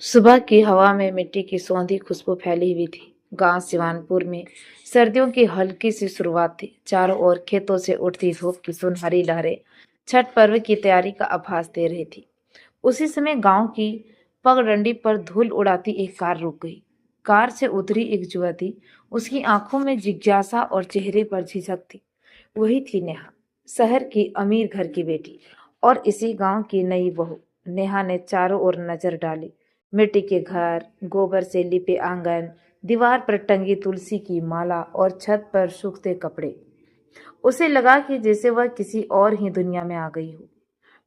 सुबह की हवा में मिट्टी की सौंधी खुशबू फैली हुई थी। गांव सिवानपुर में सर्दियों की हल्की सी शुरुआत थी। चारों ओर खेतों से उठती धूप की सुनहरी लहरें छठ पर्व की तैयारी का आभास दे रही थी। उसी समय गांव की पगडंडी पर धूल उड़ाती एक कार रुक गई। कार से उतरी एक युवती, उसकी आंखों में जिज्ञासा और चेहरे पर झिझक थी। वही थी नेहा, शहर की अमीर घर की बेटी और इसी गांव की नई बहू। नेहा ने चारों ओर नजर डाली। मिट्टी के घर, गोबर से लिपे आंगन, दीवार पर टंगी तुलसी की माला और छत पर सूखते कपड़े। उसे लगा कि जैसे वह किसी और ही दुनिया में आ गई हो।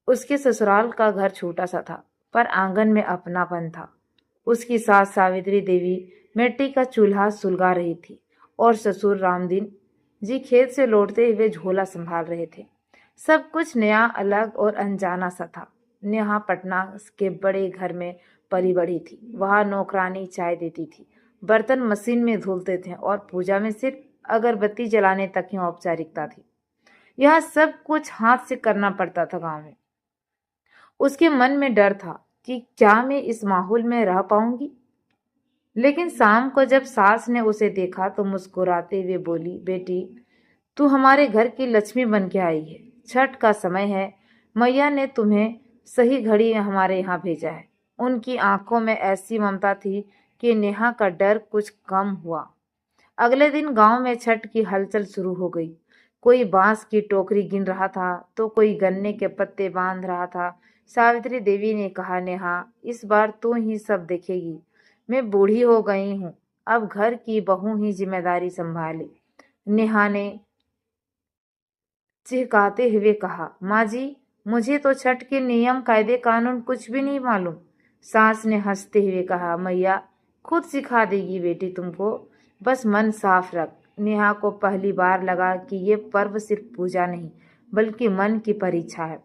उसके ससुराल का घर छोटा सा था, पर आंगन में अपनापन था। उसकी सास सावित्री देवी मिट्टी का चूल्हा सुलगा रही थी और ससुर रामदीन जी खेत से लौटते हुए झोला संभाल रहे थे। सब कुछ नया, अलग और अनजाना सा था। नेहा पटना के बड़े घर में पली बड़ी थी। वहां नौकरानी चाय देती थी, बर्तन मशीन में धुलते थे और पूजा में सिर्फ अगरबत्ती जलाने तक ही औपचारिकता थी। यह सब कुछ हाथ से करना पड़ता था गांव में। उसके मन में डर था कि क्या मैं इस माहौल में रह पाऊंगी। लेकिन शाम को जब सास ने उसे देखा तो मुस्कुराते हुए बोली, बेटी, तू हमारे घर की लक्ष्मी बन के आई है। छठ का समय है, मैया ने तुम्हें सही घड़ी हमारे यहाँ भेजा है। उनकी आंखों में ऐसी ममता थी कि नेहा का डर कुछ कम हुआ। अगले दिन गांव में छठ की हलचल शुरू हो गई। कोई बांस की टोकरी गिन रहा था तो कोई गन्ने के पत्ते बांध रहा था। सावित्री देवी ने कहा, नेहा, इस बार तू ही सब देखेगी। मैं बूढ़ी हो गई हूँ, अब घर की बहू ही जिम्मेदारी संभाले। नेहा ने चिढ़काते हुए कहा, माँ जी, मुझे तो छठ के नियम कायदे कानून कुछ भी नहीं मालूम। सास ने हंसते हुए कहा, मैया खुद सिखा देगी बेटी तुमको, बस मन साफ रख। नेहा को पहली बार लगा कि ये पर्व सिर्फ पूजा नहीं बल्कि मन की परीक्षा है।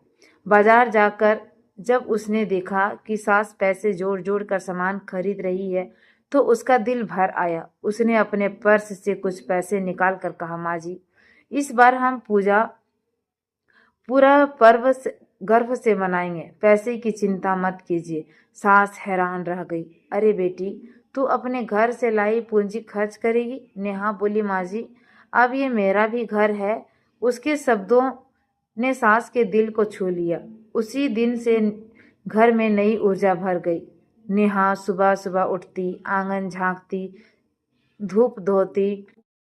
बाजार जाकर जब उसने देखा कि सास पैसे जोड़ जोड़ कर सामान खरीद रही है तो उसका दिल भर आया। उसने अपने पर्स से कुछ पैसे निकाल कर कहा, माँ जी, इस बार हम पूरा पर्व गर्व से मनाएंगे, पैसे की चिंता मत कीजिए। सास हैरान रह गई। अरे बेटी, तू अपने घर से लाई पूंजी खर्च करेगी? नेहा बोली, माँ जी, अब ये मेरा भी घर है। उसके शब्दों ने सास के दिल को छू लिया। उसी दिन से घर में नई ऊर्जा भर गई। नेहा सुबह सुबह उठती, आंगन झांकती, धूप धोती,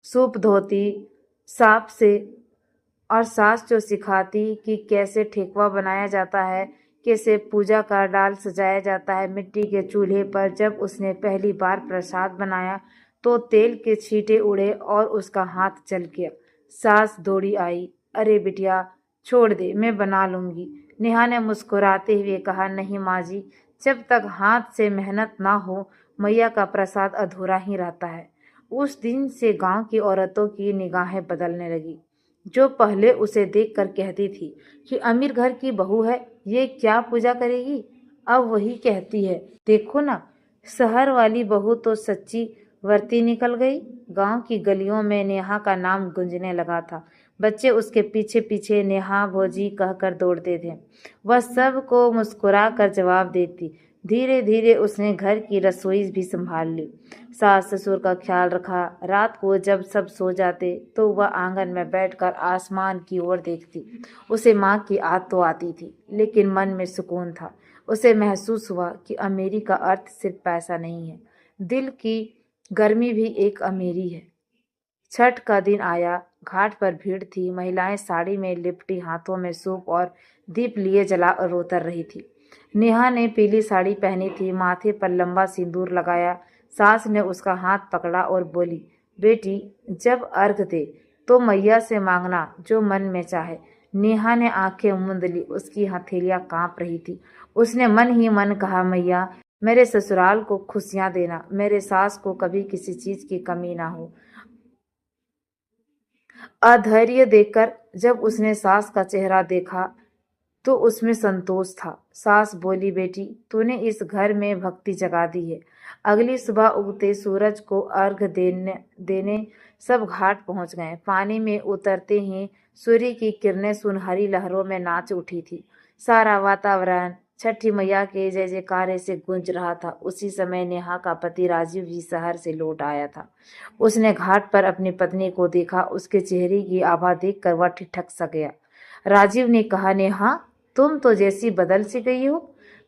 सूप धोती साफ से, और सास जो सिखाती कि कैसे ठेकुआ बनाया जाता है, कैसे पूजा का डाल सजाया जाता है। मिट्टी के चूल्हे पर जब उसने पहली बार प्रसाद बनाया तो तेल के छींटे उड़े और उसका हाथ जल गया। सास दौड़ी आई, अरे बिटिया, छोड़ दे, मैं बना लूंगी। नेहा ने मुस्कुराते हुए कहा, नहीं माँ जी, जब तक हाथ से मेहनत ना हो मैया का प्रसाद अधूरा ही रहता है। उस दिन से गांव की औरतों की निगाहें बदलने लगी। जो पहले उसे देखकर कहती थी कि अमीर घर की बहू है, ये क्या पूजा करेगी, अब वही कहती है, देखो ना, शहर वाली बहू तो सच्ची वर्ती निकल गई। गांव की गलियों में नेहा का नाम गूंजने लगा था। बच्चे उसके पीछे पीछे नेहा भौजी कहकर दौड़ते थे। वह सबको मुस्कुरा कर जवाब देती। धीरे धीरे उसने घर की रसोई भी संभाल ली, सास ससुर का ख्याल रखा। रात को जब सब सो जाते तो वह आंगन में बैठकर आसमान की ओर देखती। उसे माँ की याद तो आती थी, लेकिन मन में सुकून था। उसे महसूस हुआ कि अमीरी का अर्थ सिर्फ पैसा नहीं है, दिल की गर्मी भी एक अमीरी है। छठ का दिन आया। घाट पर भीड़ थी। महिलाएं साड़ी में लिपटी, हाथों में सूप और दीप लिए जला और उतर रही थी। नेहा ने पीली साड़ी पहनी थी, माथे पर लंबा सिंदूर लगाया। सास ने उसका हाथ पकड़ा और बोली, बेटी, जब अर्घ दे तो मैया से मांगना जो मन में चाहे। नेहा ने आंखें मूंद ली। उसकी हथेलियां कांप रही थी। उसने मन ही मन कहा, मैया, मेरे ससुराल को खुशियां देना, मेरे सास को कभी किसी चीज की कमी ना हो। अधैर्य देखकर जब उसने सास का चेहरा देखा तो उसमें संतोष था। सास बोली, बेटी, तूने इस घर में भक्ति जगा दी है। अगली सुबह उगते सूरज को अर्घ देने सब घाट पहुंच गए। पानी में उतरते ही सूर्य की किरणें सुनहरी लहरों में नाच उठी थी। सारा वातावरण छठी मैया के जय जयकार से गूंज रहा था। उसी समय नेहा का पति राजीव भी शहर से लौट आया था। उसने घाट पर अपनी पत्नी को देखा। उसके चेहरे की आभा देखकर वह ठिठक सा गया। राजीव ने कहा, नेहा, तुम तो जैसी बदल सी गई हो।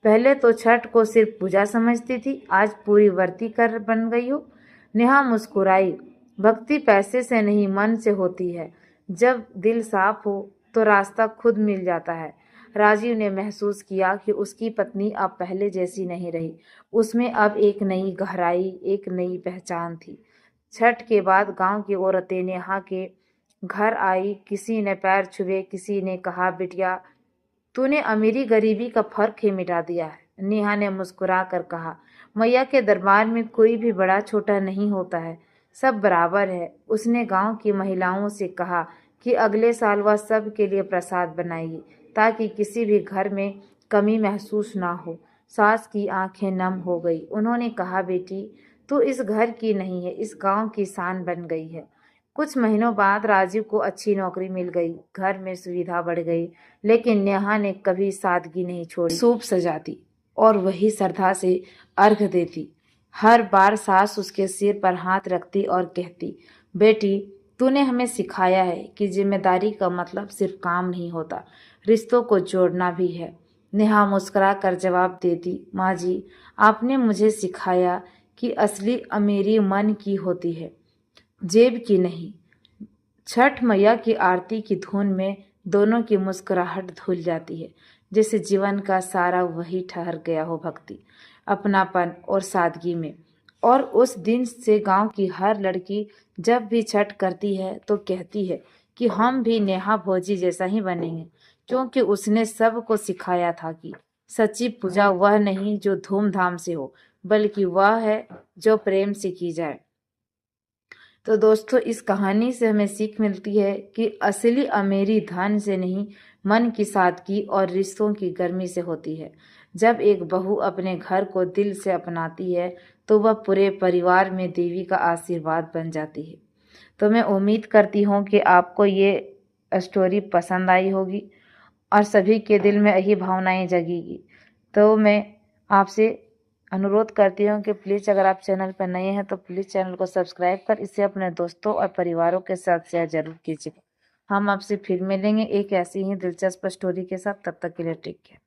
पहले तो छठ को सिर्फ पूजा समझती थी, आज पूरी व्रती कर बन गई हो। नेहा मुस्कुराई। भक्ति पैसे से नहीं, मन से होती है। जब दिल साफ हो तो रास्ता खुद मिल जाता है। राजीव ने महसूस किया कि उसकी पत्नी अब पहले जैसी नहीं रही। उसमें अब एक नई गहराई, एक नई पहचान थी। छठ के बाद गांव की औरतें नेहा के घर आई। किसी ने पैर छुए, किसी ने कहा, बिटिया, तूने अमीरी गरीबी का फर्क ही मिटा दिया है। नेहा ने मुस्कुरा कर कहा, मैया के दरबार में कोई भी बड़ा छोटा नहीं होता है, सब बराबर है। उसने गांव की महिलाओं से कहा कि अगले साल वह सब के लिए प्रसाद बनाएगी, ताकि किसी भी घर में कमी महसूस ना हो। सास की आंखें नम हो गई। उन्होंने कहा, बेटी, तू इस घर की नहीं है, इस गांव की शान बन गई है। कुछ महीनों बाद राजीव को अच्छी नौकरी मिल गई, घर में सुविधा बढ़ गई, लेकिन नेहा ने कभी सादगी नहीं छोड़ी। सूप सजाती और वही श्रद्धा से अर्घ देती। हर बार सास उसके सिर पर हाथ रखती और कहती, बेटी, तूने हमें सिखाया है कि जिम्मेदारी का मतलब सिर्फ काम नहीं होता, रिश्तों को जोड़ना भी है। नेहा मुस्कुरा कर जवाब देती, माँ जी, आपने मुझे सिखाया कि असली अमीरी मन की होती है, जेब की नहीं। छठ मैया की आरती की धुन में दोनों की मुस्कुराहट धुल जाती है, जैसे जीवन का सारा वही ठहर गया हो, भक्ति, अपनापन और सादगी में। और उस दिन से गांव की हर लड़की जब भी छठ करती है तो कहती है कि हम भी नेहा भोजी जैसा ही बनेंगे, क्योंकि उसने सबको सिखाया था कि सच्ची पूजा वह नहीं जो धूमधाम से हो, बल्कि वह है जो प्रेम से की जाए। तो दोस्तों, इस कहानी से हमें सीख मिलती है कि असली अमीरी धन से नहीं, मन की सादगी और रिश्तों की गर्मी से होती है। जब एक बहू अपने घर को दिल से अपनाती है तो वह पूरे परिवार में देवी का आशीर्वाद बन जाती है। तो मैं उम्मीद करती हूँ कि आपको ये स्टोरी पसंद आई होगी और सभी के दिल में यही भावनाएं जगेगी। तो मैं आपसे अनुरोध करती हूँ कि प्लीज़, अगर आप चैनल पर नए हैं तो प्लीज़ चैनल को सब्सक्राइब कर इसे अपने दोस्तों और परिवारों के साथ शेयर जरूर कीजिए। हम आपसे फिर मिलेंगे एक ऐसी ही दिलचस्प स्टोरी के साथ। तब तक के लिए टेक केयर।